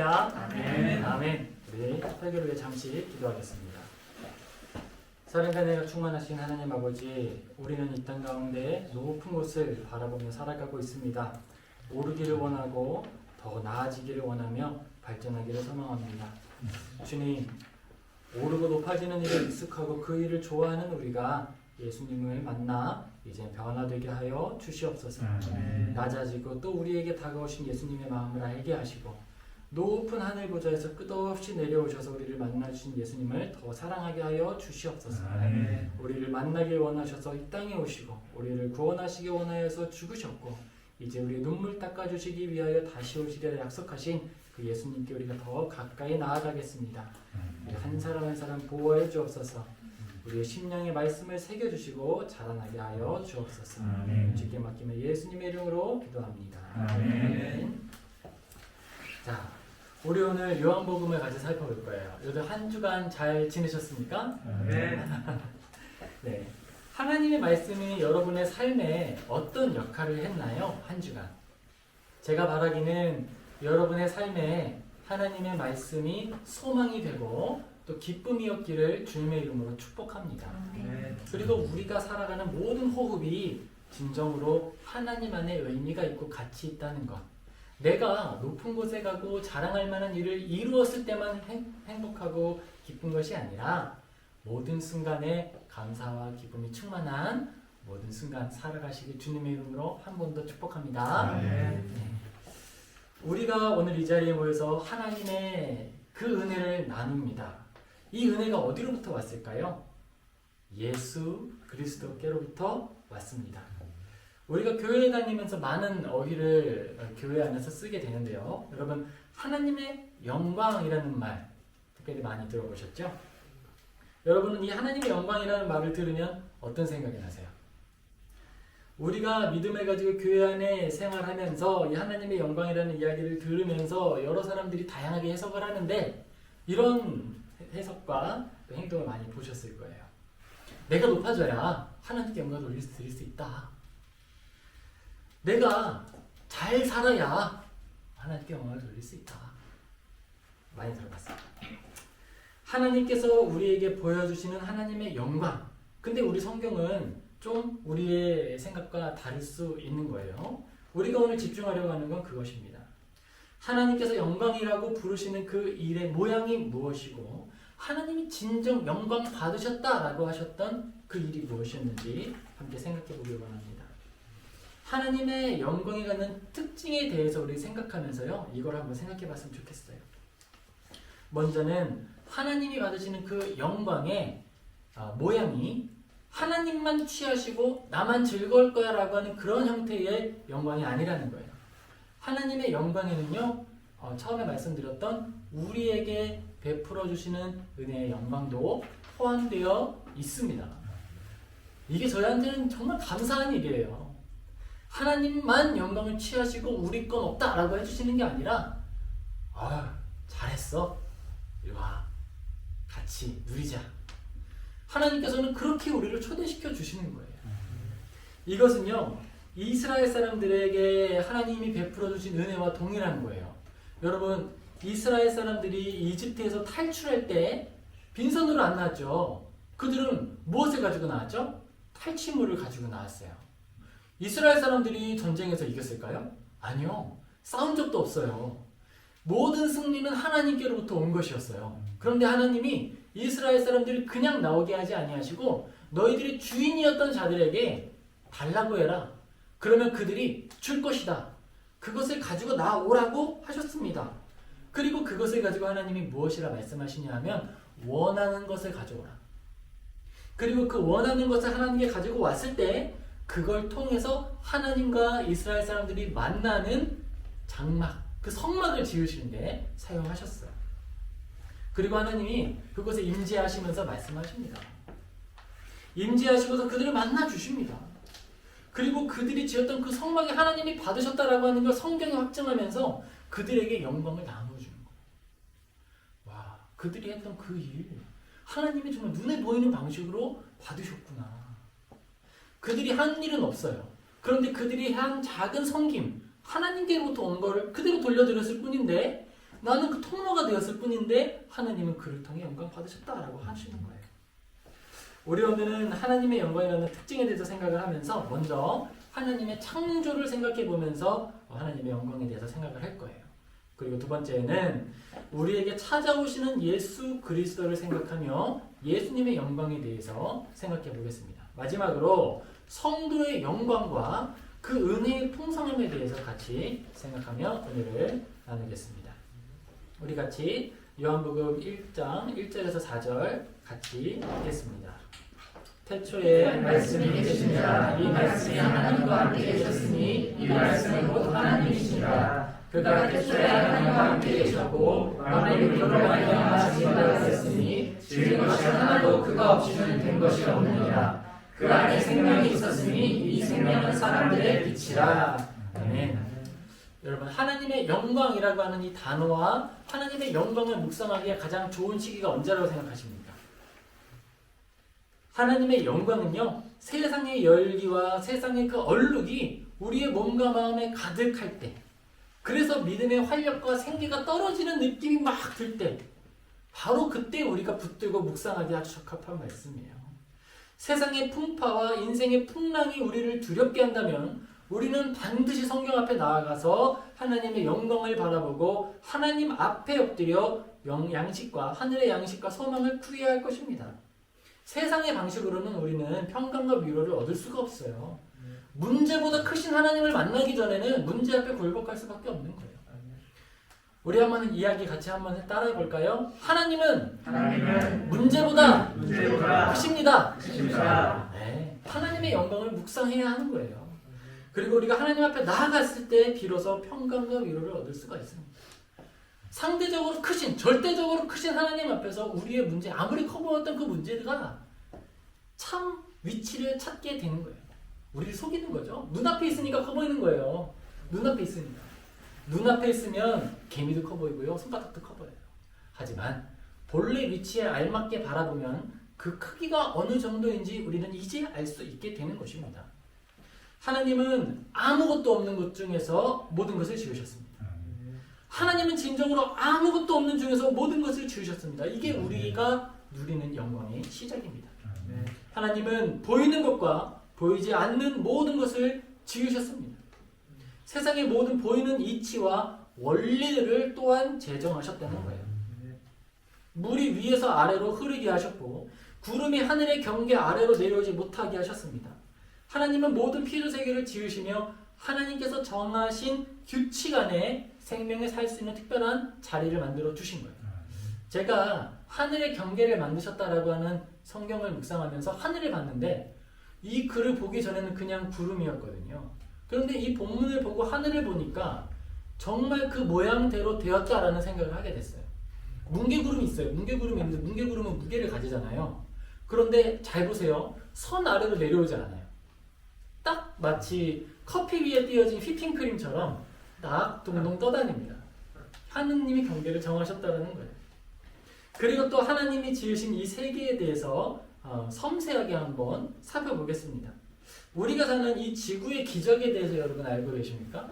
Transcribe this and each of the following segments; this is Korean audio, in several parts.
할렐루야. 아멘. 아멘. 우리 설교를 위해 잠시 기도하겠습니다. 사랑과 은혜가 충만하신 하나님 아버지, 우리는 이 땅 가운데 높은 곳을 바라보며 살아가고 있습니다. 오르기를 원하고 더 나아지기를 원하며 발전하기를 소망합니다. 주님, 오르고 높아지는 일에 익숙하고 그 일을 좋아하는 우리가 예수님을 만나 이제 변화되게 하여 주시옵소서. 낮아지고 또 우리에게 다가오신 예수님의 마음을 알게 하시고 높은 하늘 보좌에서 끝없이 내려오셔서 우리를 만나주신 예수님을 더 사랑하게 하여 주시옵소서. 우리를 만나길 원하셔서 이 땅에 오시고 우리를 구원하시기 원하여서 죽으셨고 이제 우리 눈물 닦아주시기 위하여 다시 오시리라 약속하신 그 예수님께 우리가 더 가까이 나아가겠습니다. 우리 한 사람 한 사람 보호해 주옵소서. 우리의 심령의 말씀을 새겨주시고 자라나게 하여 주옵소서. 주께 맡기며 예수님의 이름으로 기도합니다. 아멘. 자, 우리 오늘 요한복음을 같이 살펴볼 거예요. 여러분 한 주간 잘 지내셨습니까? 네. 하나님의 말씀이 여러분의 삶에 어떤 역할을 했나요? 한 주간. 제가 바라기는 여러분의 삶에 하나님의 말씀이 소망이 되고 또 기쁨이었기를 주님의 이름으로 축복합니다. 그리고 우리가 살아가는 모든 호흡이 진정으로 하나님 안에 의미가 있고 가치 있다는 것. 내가 높은 곳에 가고 자랑할 만한 일을 이루었을 때만 행복하고 기쁜 것이 아니라 모든 순간에 감사와 기쁨이 충만한 모든 순간 살아가시길 주님의 이름으로 한 번 더 축복합니다. 네. 우리가 오늘 이 자리에 모여서 하나님의 그 은혜를 나눕니다. 이 은혜가 어디로부터 왔을까요? 예수 그리스도께로부터 왔습니다. 우리가 교회에 다니면서 많은 어휘를 교회 안에서 쓰게 되는데요. 여러분, 하나님의 영광이라는 말 특별히 많이 들어보셨죠? 여러분은 이 하나님의 영광이라는 말을 들으면 어떤 생각이 나세요? 우리가 믿음을 가지고 교회 안에 생활하면서 이 하나님의 영광이라는 이야기를 들으면서 여러 사람들이 다양하게 해석을 하는데 이런 해석과 행동을 많이 보셨을 거예요. 내가 높아져야 하나님께 영광을 드릴 수 있다. 내가 잘 살아야 하나님께 영광을 돌릴 수 있다. 많이 들어봤어요. 하나님께서 우리에게 보여주시는 하나님의 영광. 근데 우리 성경은 좀 우리의 생각과 다를 수 있는 거예요. 우리가 오늘 집중하려고 하는 건 그것입니다. 하나님께서 영광이라고 부르시는 그 일의 모양이 무엇이고 하나님이 진정 영광 받으셨다라고 하셨던 그 일이 무엇이었는지 함께 생각해 보길 원합니다. 하나님의 영광이 갖는 특징에 대해서 우리 생각하면서요. 이걸 한번 생각해 봤으면 좋겠어요. 먼저는 하나님이 받으시는 그 영광의 모양이 하나님만 취하시고 나만 즐거울 거야 라고 하는 그런 형태의 영광이 아니라는 거예요. 하나님의 영광에는요. 처음에 말씀드렸던 우리에게 베풀어 주시는 은혜의 영광도 포함되어 있습니다. 이게 저희한테는 정말 감사한 일이에요. 하나님만 영광을 취하시고 우리 건 없다라고 해주시는 게 아니라 잘했어. 이리 와. 같이 누리자. 하나님께서는 그렇게 우리를 초대시켜 주시는 거예요. 이것은요. 이스라엘 사람들에게 하나님이 베풀어 주신 은혜와 동일한 거예요. 여러분, 이스라엘 사람들이 이집트에서 탈출할 때 빈손으로 안 나왔죠. 그들은 무엇을 가지고 나왔죠? 탈취물을 가지고 나왔어요. 이스라엘 사람들이 전쟁에서 이겼을까요? 아니요. 싸운 적도 없어요. 모든 승리는 하나님께로부터 온 것이었어요. 그런데 하나님이 이스라엘 사람들을 그냥 나오게 하지 아니하시고 너희들이 주인이었던 자들에게 달라고 해라. 그러면 그들이 줄 것이다. 그것을 가지고 나오라고 하셨습니다. 그리고 그것을 가지고 하나님이 무엇이라 말씀하시냐 하면 원하는 것을 가져오라. 그리고 그 원하는 것을 하나님께 가지고 왔을 때 그걸 통해서 하나님과 이스라엘 사람들이 만나는 장막, 그 성막을 지으시는데 사용하셨어요. 그리고 하나님이 그것에 임재하시면서 말씀하십니다. 임재하시고서 그들을 만나 주십니다. 그리고 그들이 지었던 그 성막에 하나님이 받으셨다라고 하는 걸 성경이 확증하면서 그들에게 영광을 나눠주는 거예요. 와, 그들이 했던 그 일, 하나님이 정말 눈에 보이는 방식으로 받으셨구나. 그들이 한 일은 없어요. 그런데 그들이 한 작은 섬김, 하나님께로부터 온 거를 그대로 돌려드렸을 뿐인데 나는 그 통로가 되었을 뿐인데 하나님은 그를 통해 영광 받으셨다라고 하시는 거예요. 우리 오늘은 하나님의 영광이라는 특징에 대해서 생각을 하면서 먼저 하나님의 창조를 생각해 보면서 하나님의 영광에 대해서 생각을 할 거예요. 그리고 두 번째는 우리에게 찾아오시는 예수 그리스도를 생각하며 예수님의 영광에 대해서 생각해 보겠습니다. 마지막으로 성도의 영광과 그 은혜의 풍성함에 대해서 같이 생각하며 오늘을 나누겠습니다. 우리 같이 요한복음 1장 1절에서 4절 같이 읽겠습니다. 태초에 말씀이 계시니라. 이 말씀이 하나님과 함께 계셨으니 이 말씀은 곧 하나님이시니라. 그가 태초에 하나님과 함께 계셨고 만물이 그로 말미암아 지음받아 됐으니 지은 것이 하나도 그가 없이는 된 것이 없느니라. 그 안에 생명이 있었으니 이 생명은 사람들의 빛이라. 아멘. 여러분, 하나님의 영광이라고 하는 이 단어와 하나님의 영광을 묵상하기에 가장 좋은 시기가 언제라고 생각하십니까? 하나님의 영광은요, 세상의 열기와 세상의 그 얼룩이 우리의 몸과 마음에 가득할 때, 그래서 믿음의 활력과 생기가 떨어지는 느낌이 막 들 때, 바로 그때 우리가 붙들고 묵상하기 아주 적합한 말씀이에요. 세상의 풍파와 인생의 풍랑이 우리를 두렵게 한다면 우리는 반드시 성경 앞에 나아가서 하나님의 영광을 바라보고 하나님 앞에 엎드려 양식과 하늘의 양식과 소망을 구해야 할 것입니다. 세상의 방식으로는 우리는 평강과 위로를 얻을 수가 없어요. 문제보다 크신 하나님을 만나기 전에는 문제 앞에 굴복할 수밖에 없는 거예요. 우리 한번 이야기 같이 한번 따라해 볼까요? 하나님은 문제보다 크십니다. 네, 하나님의 영광을 묵상해야 하는 거예요. 그리고 우리가 하나님 앞에 나아갔을 때 비로소 평강과 위로를 얻을 수가 있습니다. 상대적으로 크신, 절대적으로 크신 하나님 앞에서 우리의 문제, 아무리 커 보였던 그 문제가 참 위치를 찾게 되는 거예요. 우리를 속이는 거죠. 눈앞에 있으니까 커 보이는 거예요. 눈앞에 있으니까. 눈앞에 있으면 개미도 커 보이고요. 손바닥도 커 보여요. 하지만 본래 위치에 알맞게 바라보면 그 크기가 어느 정도인지 우리는 이제 알 수 있게 되는 것입니다. 하나님은 아무것도 없는 것 중에서 모든 것을 지으셨습니다. 하나님은 진정으로 아무것도 없는 중에서 모든 것을 지으셨습니다. 이게 우리가 누리는 영광의 시작입니다. 하나님은 보이는 것과 보이지 않는 모든 것을 지으셨습니다. 세상의 모든 보이는 이치와 원리를 또한 제정하셨다는 거예요. 물이 위에서 아래로 흐르게 하셨고 구름이 하늘의 경계 아래로 내려오지 못하게 하셨습니다. 하나님은 모든 피조세계를 지으시며 하나님께서 정하신 규칙 안에 생명에 살 수 있는 특별한 자리를 만들어 주신 거예요. 제가 하늘의 경계를 만드셨다라고 하는 성경을 묵상하면서 하늘을 봤는데 이 글을 보기 전에는 그냥 구름이었거든요. 그런데 이 본문을 보고 하늘을 보니까 정말 그 모양대로 되었다라는 생각을 하게 됐어요. 뭉게구름이 있어요. 뭉게구름이 있는데 뭉게구름은 무게를 가지잖아요. 그런데 잘 보세요. 선 아래로 내려오지 않아요. 딱 마치 커피 위에 띄어진 휘핑크림처럼 딱 동동 떠다닙니다. 하느님이 경계를 정하셨다는 거예요. 그리고 또 하나님이 지으신 이 세계에 대해서 섬세하게 한번 살펴보겠습니다. 우리가 사는 이 지구의 기적에 대해서 여러분 알고 계십니까?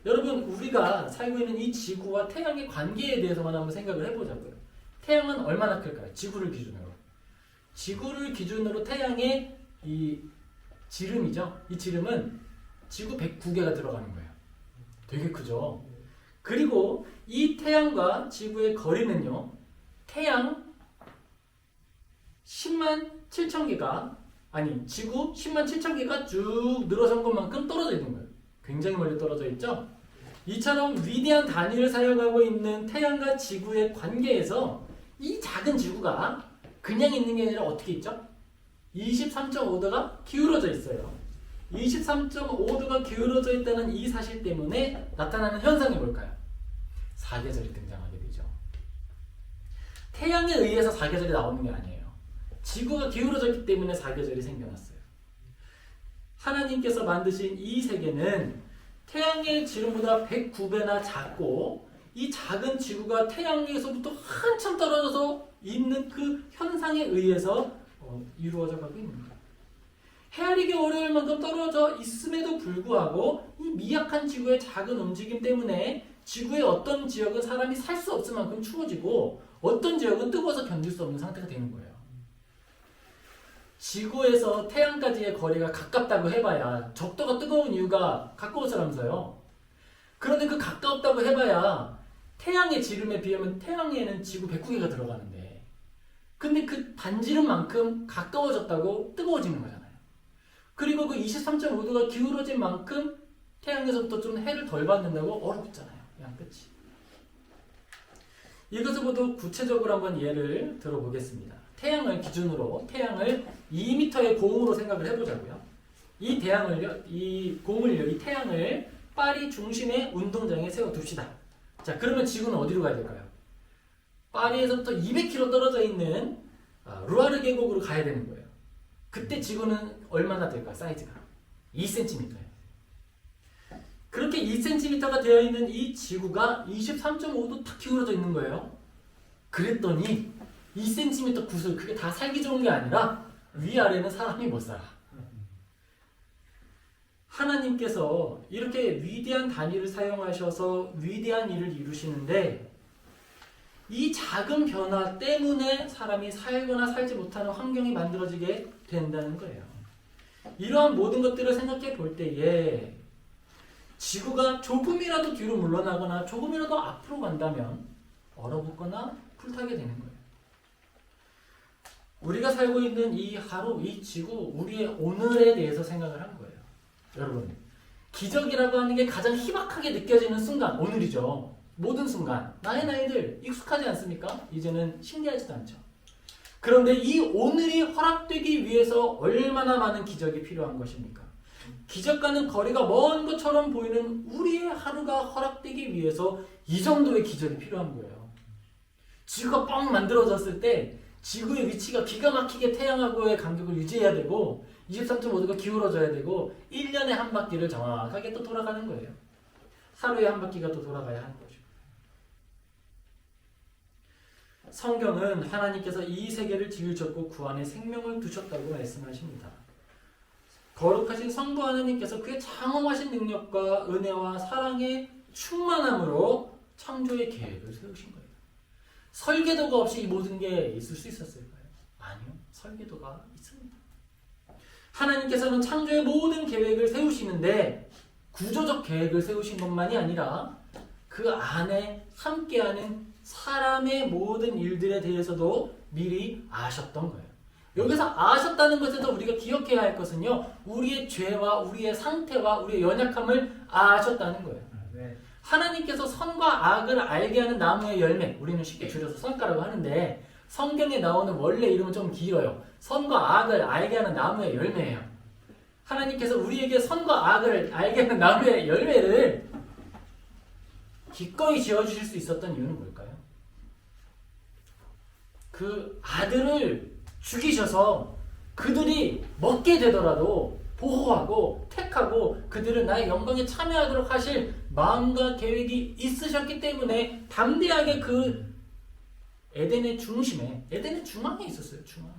여러분, 우리가 살고 있는 이 지구와 태양의 관계에 대해서만 한번 생각을 해보자고요. 태양은 얼마나 클까요? 지구를 기준으로. 지구를 기준으로 태양의 이 지름이죠. 이 지름은 지구 109개가 들어가는 거예요. 되게 크죠. 그리고 이 태양과 지구의 거리는요. 태양 10만 7천 개가 아니 지구 10만 7천 개가 쭉 늘어선 것만큼 떨어져 있는 거예요. 굉장히 멀리 떨어져 있죠. 이처럼 위대한 단위를 사용하고 있는 태양과 지구의 관계에서 이 작은 지구가 그냥 있는 게 아니라 어떻게 있죠? 23.5도가 기울어져 있어요. 23.5도가 기울어져 있다는 이 사실 때문에 나타나는 현상이 뭘까요? 사계절이 등장하게 되죠. 태양에 의해서 사계절이 나오는 게 아니에요. 지구가 기울어졌기 때문에 사계절이 생겨났어요. 하나님께서 만드신 이 세계는 태양의 지름보다 109배나 작고 이 작은 지구가 태양에서부터 한참 떨어져서 있는 그 현상에 의해서 이루어져 가고 있는 거예요. 헤아리기 어려울 만큼 떨어져 있음에도 불구하고 이 미약한 지구의 작은 움직임 때문에 지구의 어떤 지역은 사람이 살 수 없을 만큼 추워지고 어떤 지역은 뜨거워서 견딜 수 없는 상태가 되는 거예요. 지구에서 태양까지의 거리가 가깝다고 해봐야 적도가 뜨거운 이유가 가까워서라면서요. 그런데 그 가깝다고 해봐야 태양의 지름에 비하면 태양에는 지구 109개가 들어가는데 근데 그 반지름만큼 가까워졌다고 뜨거워지는 거잖아요. 그리고 그 23.5도가 기울어진 만큼 태양에서부터 좀 해를 덜 받는다고 얼어붙잖아요. 그냥 끝이. 이것을 모두 구체적으로 한번 예를 들어보겠습니다. 태양을 기준으로 태양을 2m의 공으로 생각을 해보자고요. 이 공을요, 이 태양을 파리 중심의 운동장에 세워둡시다. 자, 그러면 지구는 어디로 가야 될까요? 파리에서부터 200km 떨어져 있는 루아르 계곡으로 가야 되는 거예요. 그때 지구는 얼마나 될까요? 사이즈가 2cm예요. 그렇게 2cm가 되어 있는 이 지구가 23.5도 탁 기울어져 있는 거예요. 그랬더니 2cm 구슬 그게 다 살기 좋은 게 아니라 위아래는 사람이 못 살아. 하나님께서 이렇게 위대한 단위를 사용하셔서 위대한 일을 이루시는데 이 작은 변화 때문에 사람이 살거나 살지 못하는 환경이 만들어지게 된다는 거예요. 이러한 모든 것들을 생각해 볼 때에 지구가 조금이라도 뒤로 물러나거나 조금이라도 앞으로 간다면 얼어붙거나 불타게 되는 거예요. 우리가 살고 있는 이 하루, 이 지구, 우리의 오늘에 대해서 생각을 한 거예요. 여러분, 기적이라고 하는 게 가장 희박하게 느껴지는 순간, 오늘이죠. 모든 순간, 나의 나이들 익숙하지 않습니까? 이제는 신기하지도 않죠. 그런데 이 오늘이 허락되기 위해서 얼마나 많은 기적이 필요한 것입니까? 기적과는 거리가 먼 것처럼 보이는 우리의 하루가 허락되기 위해서 이 정도의 기적이 필요한 거예요. 지구가 뻥 만들어졌을 때 지구의 위치가 기가 막히게 태양하고의 간격을 유지해야 되고 23.5도가 기울어져야 되고 1년에 한 바퀴를 정확하게 또 돌아가는 거예요. 하루에 한 바퀴가 또 돌아가야 하는 거죠. 성경은 하나님께서 이 세계를 지으셨고 그 안에 생명을 두셨다고 말씀하십니다. 거룩하신 성부 하나님께서 그의 장엄하신 능력과 은혜와 사랑의 충만함으로 창조의 계획을 세우신 거예요. 설계도가 없이 이 모든 게 있을 수 있었을까요? 아니요. 설계도가 있습니다. 하나님께서는 창조의 모든 계획을 세우시는데 구조적 계획을 세우신 것만이 아니라 그 안에 함께하는 사람의 모든 일들에 대해서도 미리 아셨던 거예요. 여기서 아셨다는 것에서 우리가 기억해야 할 것은요. 우리의 죄와 우리의 상태와 우리의 연약함을 아셨다는 거예요. 하나님께서 선과 악을 알게 하는 나무의 열매, 우리는 쉽게 줄여서 선가라고 하는데 성경에 나오는 원래 이름은 좀 길어요. 선과 악을 알게 하는 나무의 열매예요. 하나님께서 우리에게 선과 악을 알게 하는 나무의 열매를 기꺼이 지어주실 수 있었던 이유는 뭘까요? 그 아들을 죽이셔서 그들이 먹게 되더라도 보호하고 택하고 그들은 나의 영광에 참여하도록 하실 마음과 계획이 있으셨기 때문에 담대하게 그 에덴의 중심에, 에덴의 중앙에 있었어요. 중앙에.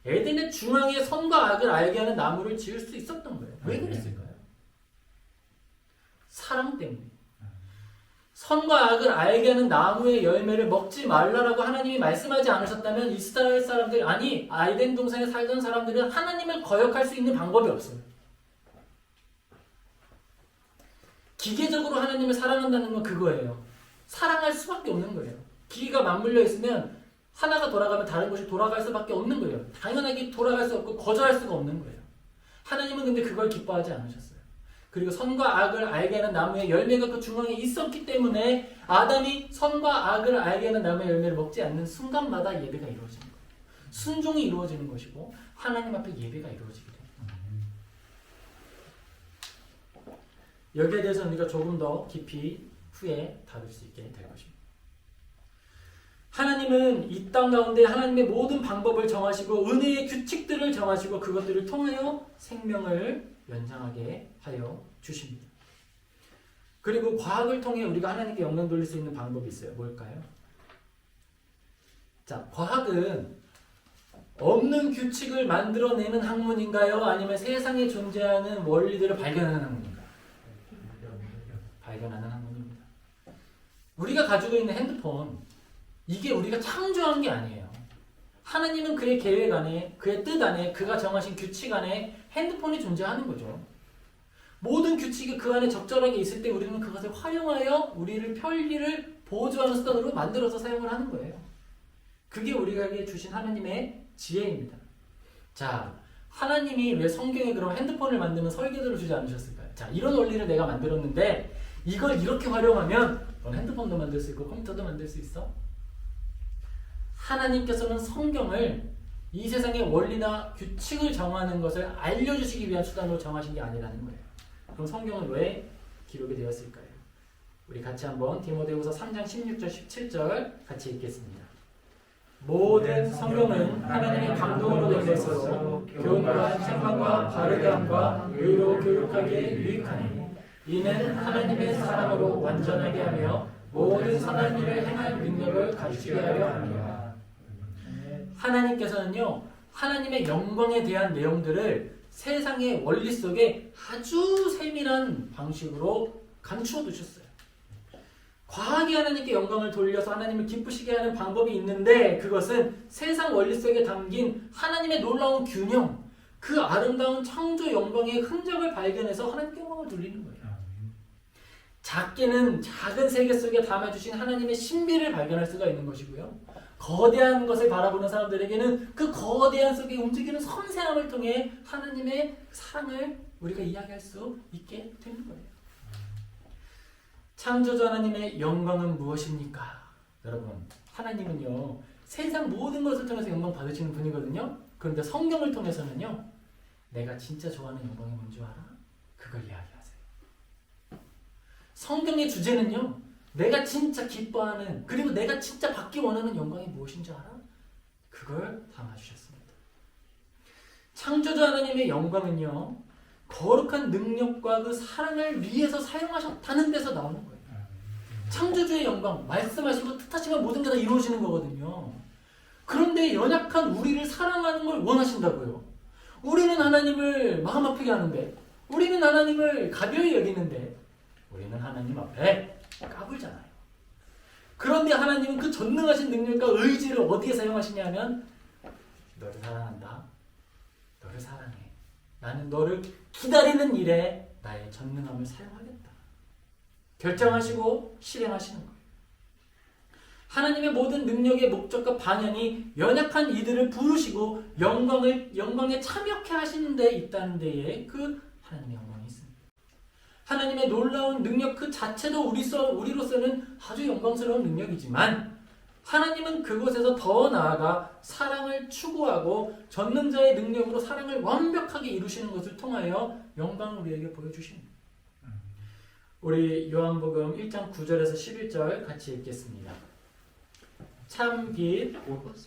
에덴의 중앙에 선과 악을 알게 하는 나무를 지을 수 있었던 거예요. 왜 그랬을까요? 사랑 때문에. 선과 악을 알게 하는 나무의 열매를 먹지 말라라고 하나님이 말씀하지 않으셨다면 이스라엘 사람들, 아니 에덴 동산에 살던 사람들은 하나님을 거역할 수 있는 방법이 없어요. 기계적으로 하나님을 사랑한다는 건 그거예요. 사랑할 수밖에 없는 거예요. 기계가 맞물려 있으면 하나가 돌아가면 다른 것이 돌아갈 수밖에 없는 거예요. 당연하게 돌아갈 수 없고 거절할 수가 없는 거예요. 하나님은 근데 그걸 기뻐하지 않으셨어요. 그리고 선과 악을 알게 하는 나무의 열매가 그 중앙에 있었기 때문에 아담이 선과 악을 알게 하는 나무의 열매를 먹지 않는 순간마다 예배가 이루어지는 거예요. 순종이 이루어지는 것이고 하나님 앞에 예배가 이루어지게 됩니다. 여기에 대해서는 우리가 조금 더 깊이 후에 다룰 수 있게 될 것입니다. 하나님은 이 땅 가운데 하나님의 모든 방법을 정하시고 은혜의 규칙들을 정하시고 그것들을 통하여 생명을 연장하게 하여 주십니다. 그리고 과학을 통해 우리가 하나님께 영광 돌릴 수 있는 방법이 있어요. 뭘까요? 자, 과학은 없는 규칙을 만들어내는 학문인가요? 아니면 세상에 존재하는 원리들을 발견하는 학문인가요? 발견하는 학문입니다. 우리가 가지고 있는 핸드폰, 이게 우리가 창조한 게 아니에요. 하나님은 그의 계획 안에, 그의 뜻 안에, 그가 정하신 규칙 안에 핸드폰이 존재하는 거죠. 모든 규칙이 그 안에 적절하게 있을 때 우리는 그것을 활용하여 우리를 편리를 보조하는 수단으로 만들어서 사용을 하는 거예요. 그게 우리에게 주신 하나님의 지혜입니다. 자, 하나님이 왜 성경에 그럼 핸드폰을 만드는 설계도를 주지 않으셨을까요? 자, 이런 원리를 내가 만들었는데 이걸 이렇게 활용하면 넌 핸드폰도 만들 수 있고 컴퓨터도 만들 수 있어. 하나님께서는 성경을 이 세상의 원리나 규칙을 정하는 것을 알려주시기 위한 수단으로 정하신 게 아니라는 거예요. 그럼 성경은 왜 기록이 되었을까요? 우리 같이 한번 디모데후서 3장 16절 17절 같이 읽겠습니다. 모든 성경은 하나님의 감동으로 된 것으로 교훈과 책망과 바르게 함과 의로 교육하기에 유익하니 이는 하나님의 사람으로 완전하게 하며 모든 선한 일을 행할 능력을 갖추게 하려 합니다. 하나님께서는요, 하나님의 영광에 대한 내용들을 세상의 원리 속에 아주 세밀한 방식으로 감추어 두셨어요. 과하게 하나님께 영광을 돌려서 하나님을 기쁘시게 하는 방법이 있는데 그것은 세상 원리 속에 담긴 하나님의 놀라운 균형, 그 아름다운 창조 영광의 흔적을 발견해서 하나님께 영광을 돌리는 거예요. 작게는 작은 세계 속에 담아주신 하나님의 신비를 발견할 수가 있는 것이고요. 거대한 것을 바라보는 사람들에게는 그 거대한 속에 움직이는 섬세함을 통해 하나님의 사랑을 우리가 이야기할 수 있게 되는 거예요. 창조주 하나님의 영광은 무엇입니까? 여러분, 하나님은요, 세상 모든 것을 통해서 영광 받으시는 분이거든요. 그런데 성경을 통해서는요, 내가 진짜 좋아하는 영광이 뭔지 알아? 그걸 이야기하세요. 성경의 주제는요, 내가 진짜 기뻐하는, 그리고 내가 진짜 받기 원하는 영광이 무엇인지 알아? 그걸 담아주셨습니다. 창조주 하나님의 영광은요, 거룩한 능력과 그 사랑을 위해서 사용하셨다는 데서 나오는 거예요. 창조주의 영광, 말씀하시고 뜻하시면 모든 게 다 이루어지는 거거든요. 그런데 연약한 우리를 사랑하는 걸 원하신다고요. 우리는 하나님을 마음 아프게 하는데, 우리는 하나님을 가벼이 여기는데, 우리는 하나님 앞에 까불잖아요. 그런데 하나님은 그 전능하신 능력과 의지를 어디에 사용하시냐면, 너를 사랑한다. 너를 사랑해. 나는 너를 기다리는 일에 나의 전능함을 사용하겠다. 결정하시고 실행하시는 거예요. 하나님의 모든 능력의 목적과 방향이 연약한 이들을 부르시고 영광에 참여케 하시는 데 있다는 데에 그 하나님의 영광이 있습니다. 하나님의 놀라운 능력 그 자체도 우리로서는 아주 영광스러운 능력이지만 하나님은 그곳에서 더 나아가 사랑을 추구하고 전능자의 능력으로 사랑을 완벽하게 이루시는 것을 통하여 영광을 우리에게 보여주십니다. 우리 요한복음 1장 9절에서 11절 같이 읽겠습니다. 참 빛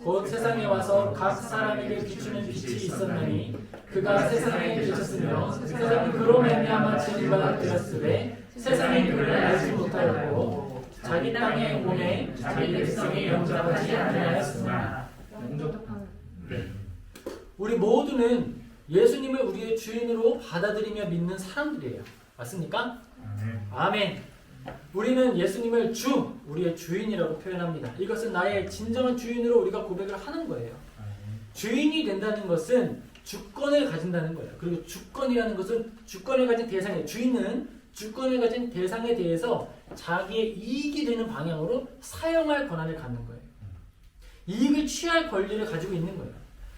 곧 세상에 와서 각 사람에게 비추는 빛이 있었나니 그가 세상에 계셨으며 세상이 그로 말미암아 진리가 되었으되 세상이 그를 알지 못하였고 자기 땅에 오매 자기 백성이 영접하지 아니하였으나. 우리 모두는 예수님을 우리의 주인으로 받아들이며 믿는 사람들이에요. 맞습니까? 아멘. 우리는 예수님을 주, 우리의 주인이라고 표현합니다. 이것은 나의 진정한 주인으로 우리가 고백을 하는 거예요. 주인이 된다는 것은 주권을 가진다는 거예요. 그리고 주권이라는 것은 주권을 가진 대상이에요. 주인은 주권을 가진 대상에 대해서 자기의 이익이 되는 방향으로 사용할 권한을 갖는 거예요. 이익을 취할 권리를 가지고 있는 거예요.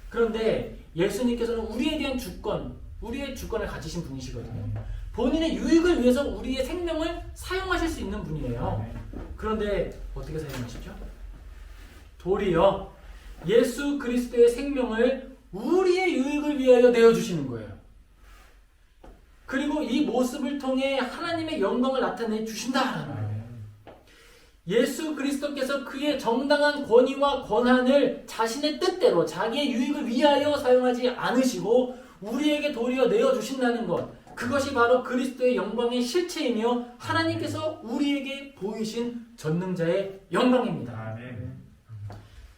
그런데 예수님께서는 우리에 대한 주권, 우리의 주권을 가지신 분이시거든요. 본인의 유익을 위해서 우리의 생명을 사용하실 수 있는 분이에요. 그런데 어떻게 사용하시죠? 도리어 예수 그리스도의 생명을 우리의 유익을 위하여 내어주시는 거예요. 그리고 이 모습을 통해 하나님의 영광을 나타내 주신다라는 거예요. 예수 그리스도께서 그의 정당한 권위와 권한을 자신의 뜻대로 자기의 유익을 위하여 사용하지 않으시고 우리에게 도리어 내어주신다는 것, 그것이 바로 그리스도의 영광의 실체이며 하나님께서 우리에게 보이신 전능자의 영광입니다.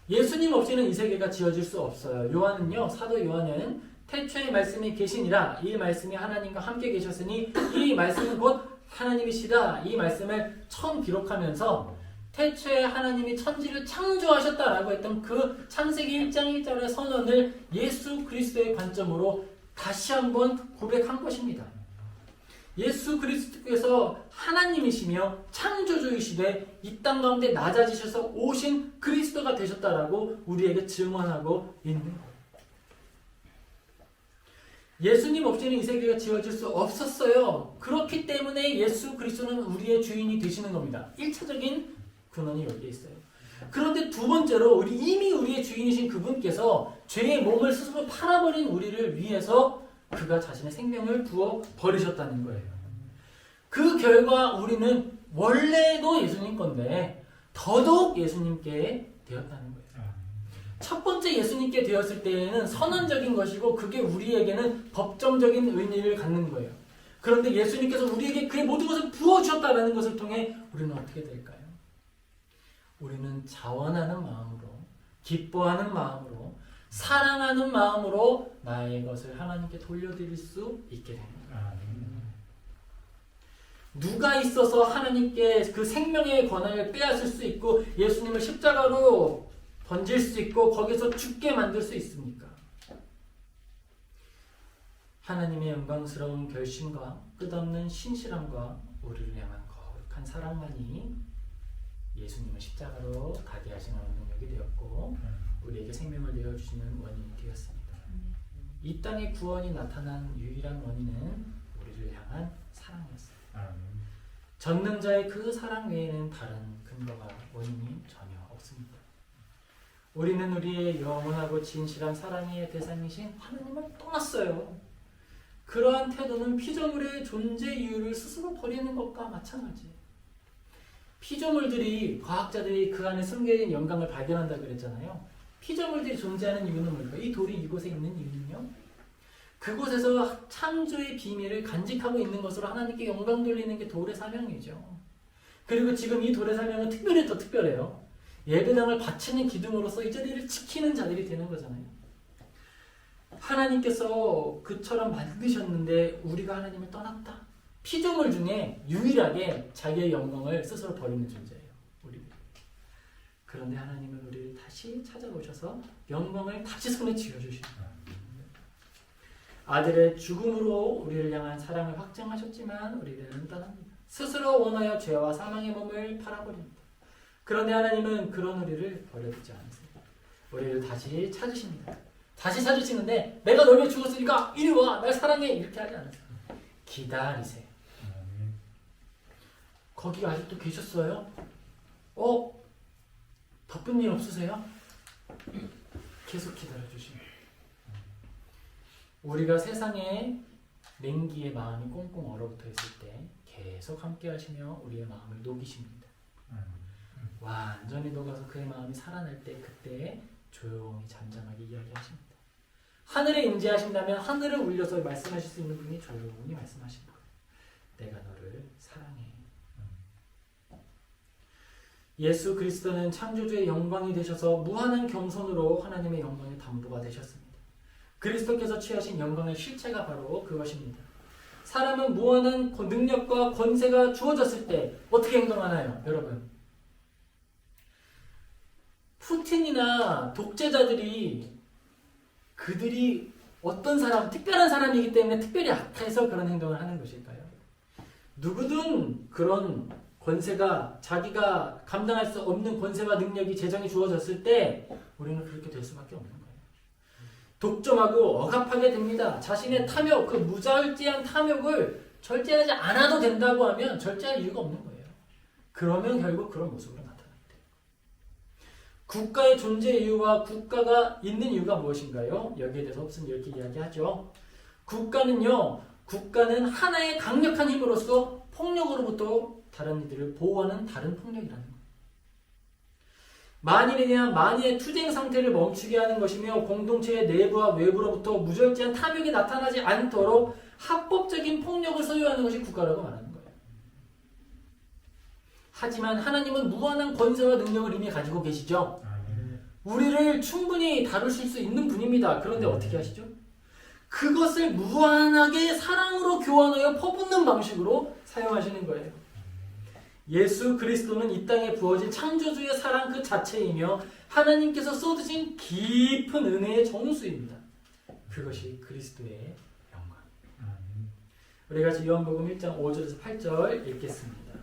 예수님 없이는 이 세계가 지어질 수 없어요. 요한은요, 사도 요한은 태초에 말씀이 계시니라, 이 말씀이 하나님과 함께 계셨으니 이 말씀은 곧 하나님이시다, 이 말씀을 처음 기록하면서 태초에 하나님이 천지를 창조하셨다라고 했던 그 창세기 1장 1절의 선언을 예수 그리스도의 관점으로 다시 한번 고백한 것입니다. 예수 그리스도께서 하나님이시며 창조주이시되 이 땅 가운데 낮아지셔서 오신 그리스도가 되셨다라고 우리에게 증언하고 있는 거예요. 예수님 없이는 이 세계가 지어질 수 없었어요. 그렇기 때문에 예수 그리스도는 우리의 주인이 되시는 겁니다. 1차적인 근원이 여기에 있어요. 그런데 두 번째로 이미 우리의 주인이신 그분께서 죄의 몸을 스스로 팔아버린 우리를 위해서 그가 자신의 생명을 부어 버리셨다는 거예요. 그 결과 우리는 원래도 예수님 건데 더더욱 예수님께 되었다는 거예요. 첫 번째 예수님께 되었을 때에는 선언적인 것이고 그게 우리에게는 법정적인 의미를 갖는 거예요. 그런데 예수님께서 우리에게 그의 모든 것을 부어주셨다는 것을 통해 우리는 어떻게 될까요? 우리는 자원하는 마음으로, 기뻐하는 마음으로, 사랑하는 마음으로 나의 것을 하나님께 돌려드릴 수 있게 됩니다. 누가 있어서 하나님께 그 생명의 권한을 빼앗을 수 있고 예수님을 십자가로 던질 수 있고 거기서 죽게 만들 수 있습니까? 하나님의 영광스러운 결심과 끝없는 신실함과 우리를 향한 거룩한 사랑만이 예수님을 십자가로 가게 하시는 능력이 되었고 우리에게 생명을 내어주시는 원인이 되었습니다. 이 땅의 구원이 나타난 유일한 원인은 우리를 향한 사랑이었습니다. 전능자의 그 사랑 외에는 다른 근거가 원인이 전혀 없습니다. 우리는 우리의 영원하고 진실한 사랑의 대상이신 하나님을 떠났어요. 그러한 태도는 피조물의 존재 이유를 스스로 버리는 것과 마찬가지예요. 피조물들이 과학자들이 그 안에 숨겨진 영광을 발견한다고 그랬잖아요. 피조물들이 존재하는 이유는 뭘까요? 이 돌이 이곳에 있는 이유는요. 그곳에서 창조의 비밀을 간직하고 있는 것으로 하나님께 영광 돌리는 게 돌의 사명이죠. 그리고 지금 이 돌의 사명은 특별히 더 특별해요. 예배당을 바치는 기둥으로서 이 자리를 지키는 자들이 되는 거잖아요. 하나님께서 그처럼 만드셨는데 우리가 하나님을 떠났다. 피조물 중에 유일하게 자기의 영광을 스스로 버리는 존재예요. 우리. 그런데 하나님은 우리를 다시 찾아오셔서 영광을 다시 손에 쥐어주십니다. 아들의 죽음으로 우리를 향한 사랑을 확증하셨지만 우리는 떠납니다. 스스로 원하여 죄와 사망의 몸을 팔아버립니다. 그런데 하나님은 그런 우리를 버려두지 않으세요. 우리를 다시 찾으십니다. 다시 찾으시는데 내가 널 위해 죽었으니까 이리 와, 날 사랑해, 이렇게 하지 않으세요. 기다리세요. 거기 아직도 계셨어요? 바쁜 일 없으세요? 계속 기다려주십니다. 우리가 세상에 냉기에 마음이 꽁꽁 얼어붙어 있을 때 계속 함께 하시며 우리의 마음을 녹이십니다. 완전히 녹아서 그의 마음이 살아날 때 그때 조용히 잠잠하게 이야기하십니다. 하늘에 임재하신다면 하늘을 울려서 말씀하실 수 있는 분이 조용히 말씀하시는 거예요. 내가 너를 사랑해. 예수 그리스도는 창조주의 영광이 되셔서 무한한 겸손으로 하나님의 영광의 담보가 되셨습니다. 그리스도께서 취하신 영광의 실체가 바로 그것입니다. 사람은 무한한 능력과 권세가 주어졌을 때 어떻게 행동하나요? 여러분, 푸틴이나 독재자들이 그들이 어떤 사람, 특별한 사람이기 때문에 특별히 악해서 그런 행동을 하는 것일까요? 누구든 그런 권세가 자기가 감당할 수 없는 권세와 능력이 재정이 주어졌을 때 우리는 그렇게 될 수밖에 없는 거예요. 독점하고 억압하게 됩니다. 자신의 탐욕, 그 무절제한 탐욕을 절제하지 않아도 된다고 하면 절제할 이유가 없는 거예요. 그러면 결국 그런 모습으로 나타나게 돼요. 국가의 존재 이유와 국가가 있는 이유가 무엇인가요? 여기에 대해서 홉스는 이렇게 이야기하죠. 국가는 하나의 강력한 힘으로서 폭력으로부터 다른 이들을 보호하는 다른 폭력이라는 거예요. 만인에 대한 만인의 투쟁 상태를 멈추게 하는 것이며 공동체의 내부와 외부로부터 무절제한 탐욕이 나타나지 않도록 합법적인 폭력을 소유하는 것이 국가라고 말하는 거예요. 하지만 하나님은 무한한 권세와 능력을 이미 가지고 계시죠. 우리를 충분히 다루실 수 있는 분입니다. 그런데 어떻게 하시죠? 그것을 무한하게 사랑으로 교환하여 퍼붓는 방식으로 사용하시는 거예요. 예수 그리스도는 이 땅에 부어진 창조주의 사랑 그 자체이며 하나님께서 쏟으신 깊은 은혜의 정수입니다. 그것이 그리스도의 영광입니다. 우리 같이 요한복음 1장 5절에서 8절 읽겠습니다.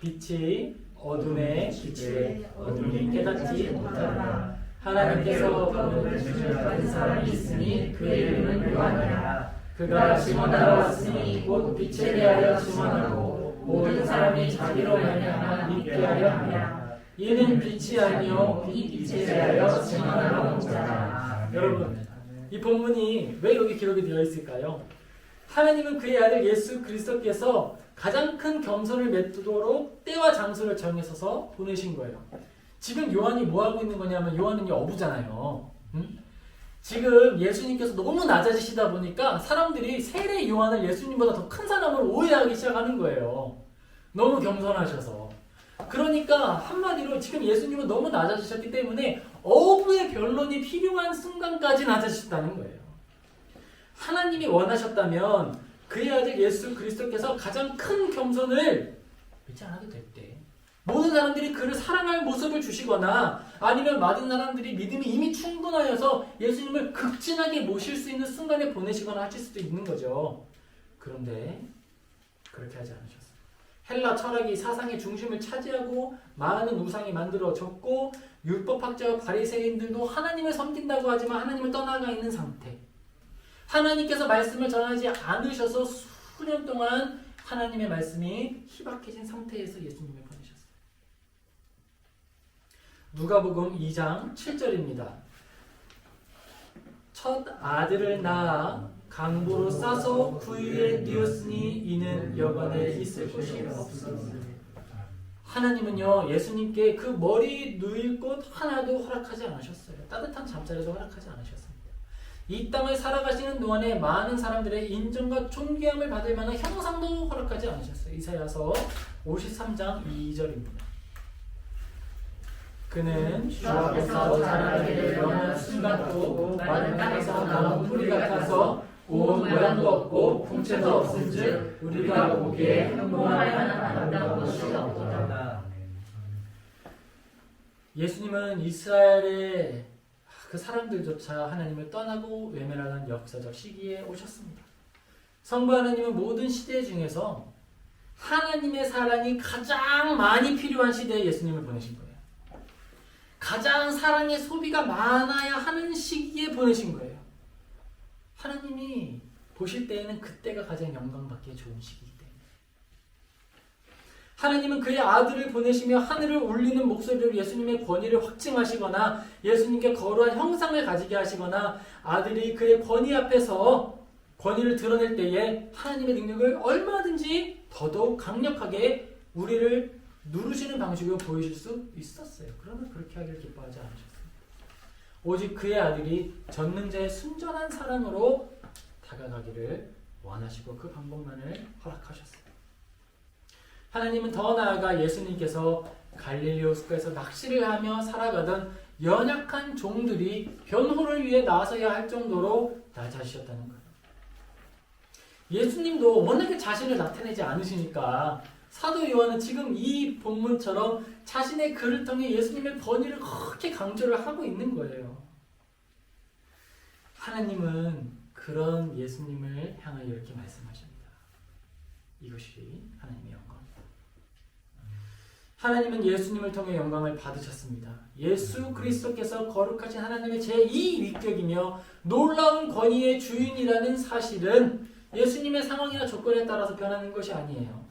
빛이 어둠에 비치되 어둠이 깨닫지 못하더라. 하나님께서 어둠을 주시는 사람이 있으니 그의 이름은 요한이라. 그가 증언하러 왔으니 곧 빛에 대하여 증언하고 모든 사람이 자기로 말미암아 믿게 하려 함이라. 이는 빛이 아니요 빛에 대하여 증언하러 온 자라. 여러분, 이 본문이 왜 여기 기록이 되어 있을까요? 하나님은 그의 아들 예수 그리스도께서 가장 큰 겸손을 맺도록 때와 장소를 정해서서 보내신 거예요. 지금 요한이 뭐 하고 있는 거냐면 요한은 어부잖아요. 지금 예수님께서 너무 낮아지시다 보니까 사람들이 세례 요한을 예수님보다 더 큰 사람으로 오해하기 시작하는 거예요. 너무 겸손하셔서. 그러니까 한마디로 지금 예수님은 너무 낮아지셨기 때문에 어부의 변론이 필요한 순간까지 낮아지셨다는 거예요. 하나님이 원하셨다면 그의 아들 예수 그리스도께서 가장 큰 겸손을 믿지 않아도 됐대. 모든 사람들이 그를 사랑할 모습을 주시거나 아니면 많은 사람들이 믿음이 이미 충분하여서 예수님을 극진하게 모실 수 있는 순간에 보내시거나 하실 수도 있는 거죠. 그런데 그렇게 하지 않으셨어요. 헬라 철학이 사상의 중심을 차지하고 많은 우상이 만들어졌고 율법학자와 바리새인들도 하나님을 섬긴다고 하지만 하나님을 떠나가 있는 상태. 하나님께서 말씀을 전하지 않으셔서 수년 동안 하나님의 말씀이 희박해진 상태에서 예수님을 보내셨어요. 누가복음 2장 7절입니다. 첫 아들을 낳아 강보로 싸서 구유에 뉘었으니 이는 여관에 있을 곳이 없으니. 하나님은요 예수님께 그 머리 누일 곳 하나도 허락하지 않으셨어요. 따뜻한 잠자리도 허락하지 않으셨습니다. 이 땅을 살아가시는 동안에 많은 사람들의 인정과 존귀함을 받을 만한 형상도 허락하지 않으셨어요. 이사야서 53장 2절입니다. 그는 주 앞에서 자라기를 영원한 순간도 마른 땅에서 나온 뿌리 같아서 온 모양도 없고 풍채도 없은즉 우리가 보기에 흠모할 만한 아름다운 것이 없더라. 예수님은 이스라엘의 그 사람들조차 하나님을 떠나고 외면하는 역사적 시기에 오셨습니다. 성부 하나님은 모든 시대 중에서 하나님의 사랑이 가장 많이 필요한 시대에 예수님을 보내신 거예요. 가장 사랑의 소비가 많아야 하는 시기에 보내신 거예요. 하나님이 보실 때에는 그때가 가장 영광받기에 좋은 시기이기 때문에. 하나님은 그의 아들을 보내시며 하늘을 울리는 목소리로 예수님의 권위를 확증하시거나 예수님께 거룩한 형상을 가지게 하시거나 아들이 그의 권위 앞에서 권위를 드러낼 때에 하나님의 능력을 얼마든지 더더욱 강력하게 우리를 누르시는 방식으로 보이실 수 있었어요. 그러나 그렇게 하기를 기뻐하지 않으셨습니다. 오직 그의 아들이 전능자의 순전한 사랑으로 다가가기를 원하시고 그 방법만을 허락하셨어요. 하나님은 더 나아가 예수님께서 갈릴리 숲에서 낚시를 하며 살아가던 연약한 종들이 변호를 위해 나서야 할 정도로 낮아지셨다는 거예요. 예수님도 워낙에 자신을 나타내지 않으시니까 사도 요한은 지금 이 본문처럼 자신의 글을 통해 예수님의 권위를 그렇게 강조를 하고 있는 거예요. 하나님은 그런 예수님을 향하여 이렇게 말씀하십니다. 이것이 하나님의 영광입니다. 하나님은 예수님을 통해 영광을 받으셨습니다. 예수 그리스도께서 거룩하신 하나님의 제2위격이며 놀라운 권위의 주인이라는 사실은 예수님의 상황이나 조건에 따라서 변하는 것이 아니에요.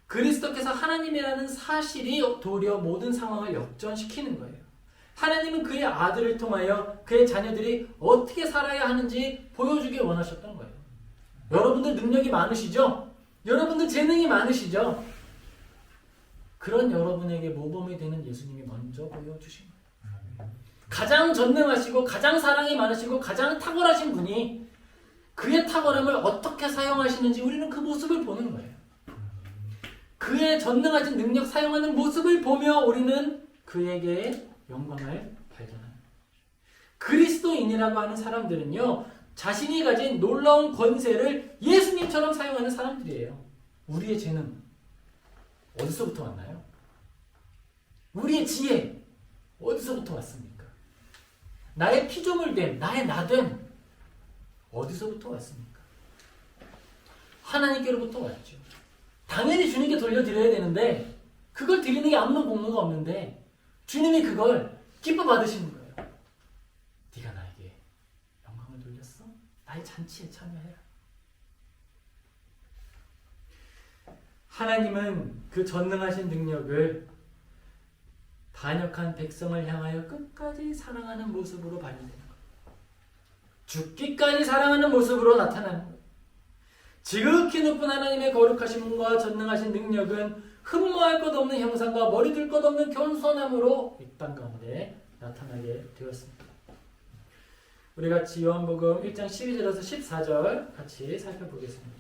그리스도께서 하나님이라는 사실이 도리어 모든 상황을 역전시키는 거예요. 하나님은 그의 아들을 통하여 그의 자녀들이 어떻게 살아야 하는지 보여주길 원하셨던 거예요. 여러분들 능력이 많으시죠? 여러분들 재능이 많으시죠? 그런 여러분에게 모범이 되는 예수님이 먼저 보여주신 거예요. 가장 전능하시고 가장 사랑이 많으시고 가장 탁월하신 분이 그의 탁월함을 어떻게 사용하시는지 우리는 그 모습을 보는 거예요. 그의 전능하신 능력 사용하는 모습을 보며 우리는 그에게 영광을 발견하는 거죠. 그리스도인이라고 하는 사람들은요, 자신이 가진 놀라운 권세를 예수님처럼 사용하는 사람들이에요. 우리의 재능, 어디서부터 왔나요? 우리의 지혜 어디서부터 왔습니까? 나의 피조물됨, 나의 나됨 어디서부터 왔습니까? 하나님께로부터 왔죠. 당연히 주님께 돌려드려야 되는데 그걸 드리는 게 아무런 공로가 없는데 주님이 그걸 기뻐 받으시는 거예요. 네가 나에게 영광을 돌렸어? 나의 잔치에 참여해라. 하나님은 그 전능하신 능력을 반역한 백성을 향하여 끝까지 사랑하는 모습으로 발휘되는 거예요. 죽기까지 사랑하는 모습으로 나타나는 거예요. 지극히 높은 하나님의 거룩하심과 전능하신 능력은 흠모할 것 없는 형상과 머리둘 것 없는 겸손함으로 이 땅 가운데 나타나게 되었습니다. 우리 같이 요한복음 1장 12절에서 14절 같이 살펴보겠습니다.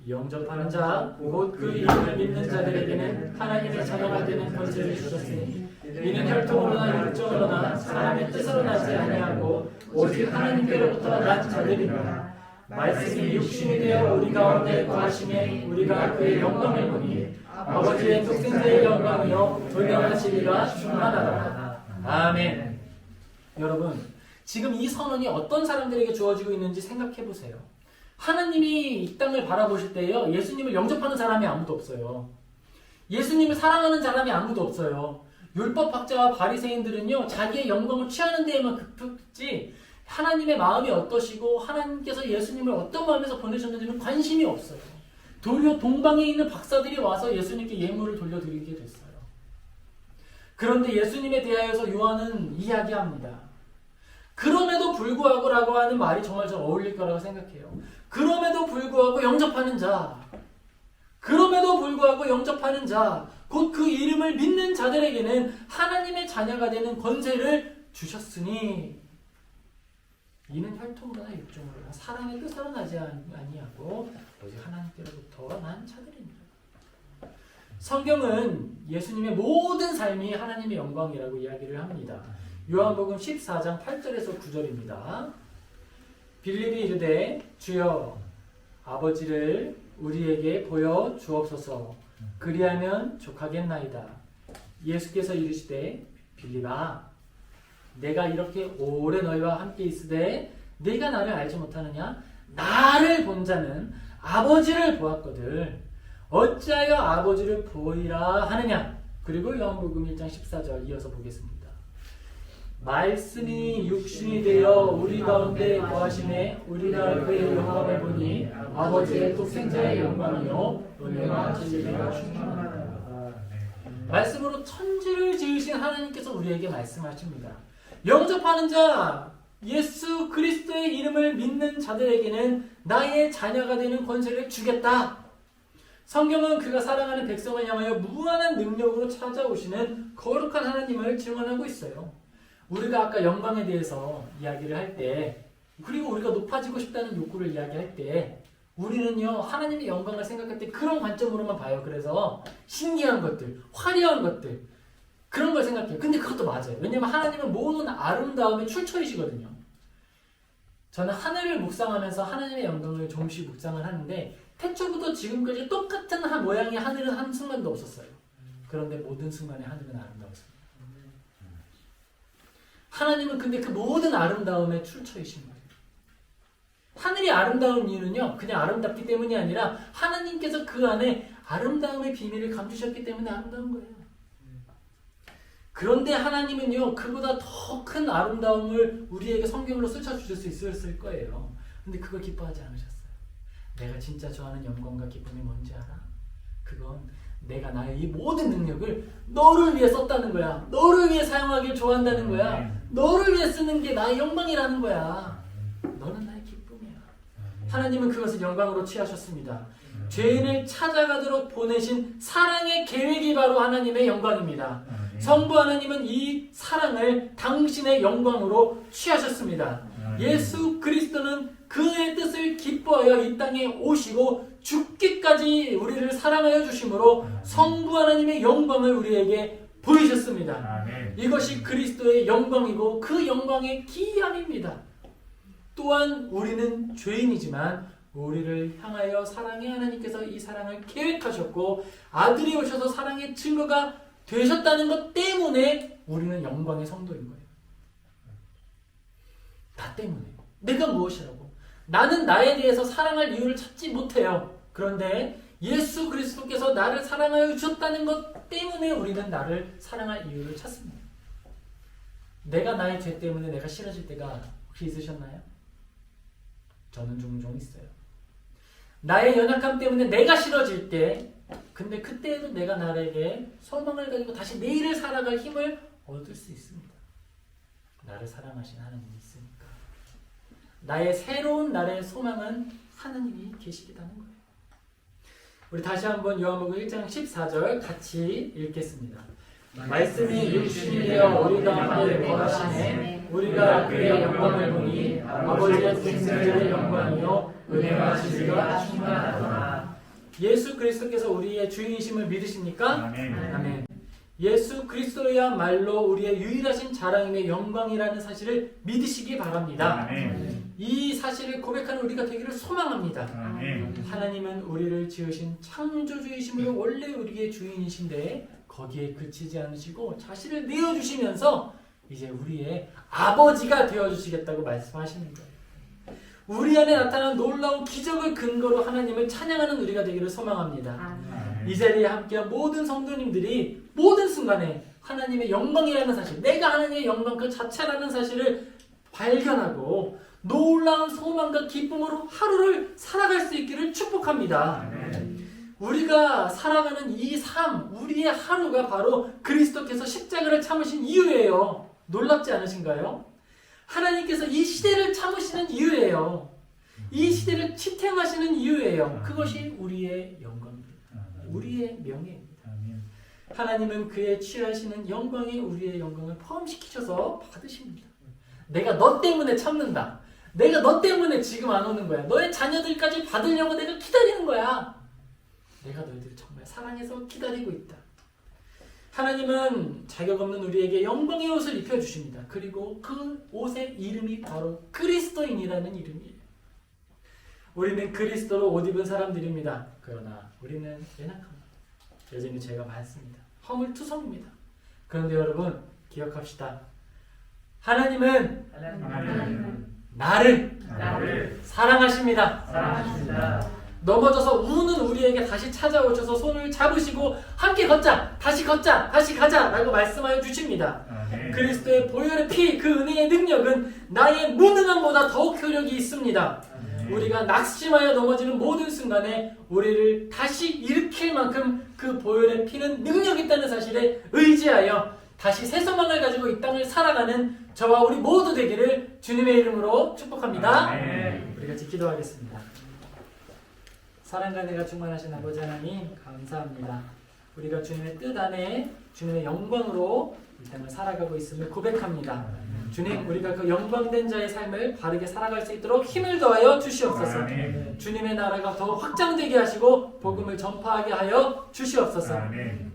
영접하는 자, 곧 그 이름을 믿는 자들에게는 하나님의 자녀가 되는 권세를 주셨으니 이는 혈통으로나 육정으로나 사람의 뜻으로 나지 아니하고 오직 하나님께로부터 난 자들이니라. 말씀이 육신이 되어 우리 가운데 거하심에 우리가 그의 영광을 보니 아버지의 독생자의 영광이요 돌려하시리라 충만하다. 아멘. 여러분, 지금 이 선언이 어떤 사람들에게 주어지고 있는지 생각해 보세요. 하나님이 이 땅을 바라보실 때요, 예수님을 영접하는 사람이 아무도 없어요. 예수님을 사랑하는 사람이 아무도 없어요. 율법학자와 바리새인들은요, 자기의 영광을 취하는 데에만 급했지 하나님의 마음이 어떠시고 하나님께서 예수님을 어떤 마음에서 보내셨는지는 관심이 없어요. 도리어 동방에 있는 박사들이 와서 예수님께 예물을 돌려드리게 됐어요. 그런데 예수님에 대하여서 요한은 이야기합니다. 그럼에도 불구하고 라고 하는 말이 정말 좀 어울릴 거라고 생각해요. 그럼에도 불구하고 영접하는 자, 그럼에도 불구하고 영접하는 자, 곧 그 이름을 믿는 자들에게는 하나님의 자녀가 되는 권세를 주셨으니 이는 혈통으로나 육정으로나 사람의 뜻으로 나지 아니하고 오직 하나님께로부터 난 자들입니다. 성경은 예수님의 모든 삶이 하나님의 영광이라고 이야기를 합니다. 요한복음 14장 8절에서 9절입니다. 빌립이 이르되 주여 아버지를 우리에게 보여 주옵소서. 그리하면 족하겠나이다. 예수께서 이르시되 빌립아 내가 이렇게 오래 너희와 함께 있으되 네가 나를 알지 못하느냐? 나를 본 자는 아버지를 보았거늘 어찌하여 아버지를 보이라 하느냐? 그리고 요한복음 1장 14절 이어서 보겠습니다. 말씀이 육신이 되어 우리 가운데 거하심에 우리가 그의 영광을 보니 아버지의 독생자의 영광이요 은혜와 진리가 충만하다. 말씀으로 천지를 지으신 하나님께서 우리에게 말씀하십니다. 영접하는 자, 예수 그리스도의 이름을 믿는 자들에게는 나의 자녀가 되는 권세를 주겠다. 성경은 그가 사랑하는 백성을 향하여 무한한 능력으로 찾아오시는 거룩한 하나님을 증언하고 있어요. 우리가 아까 영광에 대해서 이야기를 할 때, 그리고 우리가 높아지고 싶다는 욕구를 이야기할 때 우리는요 하나님의 영광을 생각할 때 그런 관점으로만 봐요. 그래서 신기한 것들, 화려한 것들 그런 걸 생각해요. 근데 그것도 맞아요. 왜냐면 하나님은 모든 아름다움의 출처이시거든요. 저는 하늘을 묵상하면서 하나님의 영광을 조금씩 묵상을 하는데 태초부터 지금까지 똑같은 모양의 하늘은 한 순간도 없었어요. 그런데 모든 순간의 하늘은 아름다웠습니다. 하나님은 근데 그 모든 아름다움의 출처이신 거예요. 하늘이 아름다운 이유는요 그냥 아름답기 때문이 아니라 하나님께서 그 안에 아름다움의 비밀을 감추셨기 때문에 아름다운 거예요. 그런데 하나님은요 그보다 더 큰 아름다움을 우리에게 성경으로 쏟아주실 수 있었을 거예요. 근데 그걸 기뻐하지 않으셨어요. 내가 진짜 좋아하는 영광과 기쁨이 뭔지 알아? 그건 내가 나의 이 모든 능력을 너를 위해 썼다는 거야. 너를 위해 사용하길 좋아한다는 거야. 너를 위해 쓰는 게 나의 영광이라는 거야. 너는 나의 기쁨이야. 하나님은 그것을 영광으로 취하셨습니다. 죄인을 찾아가도록 보내신 사랑의 계획이 바로 하나님의 영광입니다. 성부 하나님은 이 사랑을 당신의 영광으로 취하셨습니다. 예수 그리스도는 그의 뜻을 기뻐하여 이 땅에 오시고 죽기까지 우리를 사랑하여 주심으로 성부 하나님의 영광을 우리에게 보이셨습니다. 이것이 그리스도의 영광이고 그 영광의 기이함입니다. 또한 우리는 죄인이지만 우리를 향하여 사랑의 하나님께서 이 사랑을 계획하셨고 아들이 오셔서 사랑의 증거가 되셨다는 것 때문에 우리는 영광의 성도인 거예요. 나 때문에. 내가 무엇이라고? 나는 나에 대해서 사랑할 이유를 찾지 못해요. 그런데 예수 그리스도께서 나를 사랑하여 주셨다는 것 때문에 우리는 나를 사랑할 이유를 찾습니다. 내가 나의 죄 때문에 내가 싫어질 때가 혹시 있으셨나요? 저는 종종 있어요. 나의 연약함 때문에 내가 싫어질 때, 근데 그때에도 내가 나에게 소망을 가지고 다시 내일을 살아갈 힘을 얻을 수 있습니다. 나를 사랑하신 하나님이 있으니까. 나의 새로운 날의 소망은 하나님이 계시기라는 거예요. 우리 다시 한번 요한복음 1장 14절 같이 읽겠습니다. 말씀이 육신이 되어 우리 가운데 거하시네 우리가 그의 영광을 보니 아버지의 독생자의 영광이요 은혜와 진리가 충만하더라. 예수 그리스도께서 우리의 주인이심을 믿으십니까? 아멘. 아멘. 예수 그리스도야말로 우리의 유일하신 자랑임의 영광이라는 사실을 믿으시기 바랍니다. 아멘. 이 사실을 고백하는 우리가 되기를 소망합니다. 아멘. 하나님은 우리를 지으신 창조주이심으로 원래 우리의 주인이신데 거기에 그치지 않으시고 자신을 내어주시면서 이제 우리의 아버지가 되어주시겠다고 말씀하시는 거예요. 우리 안에 나타난 놀라운 기적을 근거로 하나님을 찬양하는 우리가 되기를 소망합니다. 아멘. 이 자리에 함께한 모든 성도님들이 모든 순간에 하나님의 영광이라는 사실, 내가 하나님의 영광 그 자체라는 사실을 발견하고 놀라운 소망과 기쁨으로 하루를 살아갈 수 있기를 축복합니다. 아멘. 우리가 살아가는 이 삶, 우리의 하루가 바로 그리스도께서 십자가를 참으신 이유예요. 놀랍지 않으신가요? 하나님께서 이 시대를 참으시는 이유예요. 이 시대를 지탱하시는 이유예요. 그것이 우리의 영광입니다. 우리의 명예입니다. 하나님은 그의 취하시는 영광에 우리의 영광을 포함시키셔서 받으십니다. 내가 너 때문에 참는다. 내가 너 때문에 지금 안 오는 거야. 너의 자녀들까지 받으려고 내가 기다리는 거야. 내가 너희들을 정말 사랑해서 기다리고 있다. 하나님은 자격 없는 우리에게 영광의 옷을 입혀주십니다. 그리고 그 옷의 이름이 바로 그리스도인이라는 이름이에요. 우리는 그리스도로 옷 입은 사람들입니다. 그러나 우리는 연약합니다. 여전히 죄가 많습니다. 허물투성입니다. 그런데 여러분 기억합시다. 하나님은 나를 사랑하십니다. 넘어져서 우는 우리에게 다시 찾아오셔서 손을 잡으시고 함께 걷자, 다시 걷자, 다시 가자 라고 말씀하여 주십니다. 그리스도의 보혈의 피, 그 은혜의 능력은 나의 무능함보다 더욱 효력이 있습니다. 우리가 낙심하여 넘어지는 모든 순간에 우리를 다시 일으킬 만큼 그 보혈의 피는 능력이 있다는 사실에 의지하여 다시 새 소망을 가지고 이 땅을 살아가는 저와 우리 모두 되기를 주님의 이름으로 축복합니다. 우리 같이 기도하겠습니다. 사랑과 은혜가 충만하신 아버지 하나님 감사합니다. 우리가 주님의 뜻 안에 주님의 영광으로 이 땅을 살아가고 있음을 고백합니다. 주님, 우리가 그 영광된 자의 삶을 바르게 살아갈 수 있도록 힘을 더하여 주시옵소서. 주님의 나라가 더 확장되게 하시고 복음을 전파하게 하여 주시옵소서.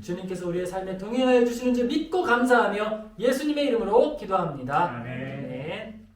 주님께서 우리의 삶에 동행하여 주시는 줄 믿고 감사하며 예수님의 이름으로 기도합니다. 아멘.